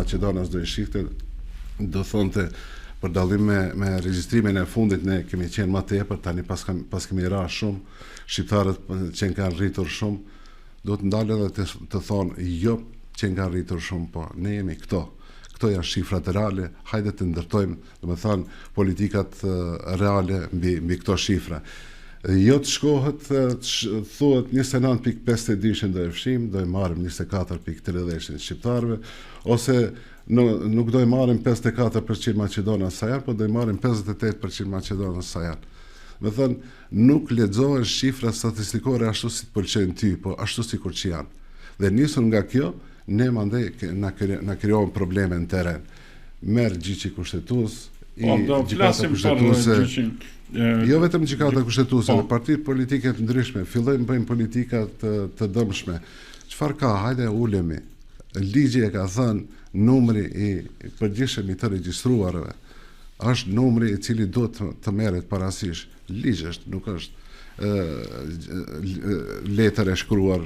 Maqedonas do i shihte, do thonte për dallim me regjistrimin e fundit ne kemi qenë më tepër, tani pas kemi ra shumë, shqiptarët që kanë rritur shumë, do të ndalë edhe të thonë jo që kanë rritur shumë, po ne jemi këto. Këto janë shifrat reale, hajde të ndërtojmë, domethënë, politikat reale mbi këto shifra. Jo të shkohet, thuhet 29.52 do e fshim, do e marrim 24.30 shqiptarëve, ose nuk do e marrim 54% Maqedonas sa janë, po do e marrim 58% Maqedonas sa janë. Me thënë, nuk lexohen shifra statistikore ashtu si të pëlqejnë ty, po ashtu si kur që janë. Dhe nisur nga kjo, ne mandej na krijohen probleme në teren. Merr gjyqi kushtetues, gjykata kushtetuese. Jo vetëm gjykata kushtetuese, në partitë politike të ndryshme, fillojmë bëjmë politika të dëmshme. Çfarë ka? Hajde ulemi. Ligji e ka thënë numri i përgjithshëm i të regjistruarve është numri i cili duhet të merret parasysh. Ligj është, nuk është letër e shkruar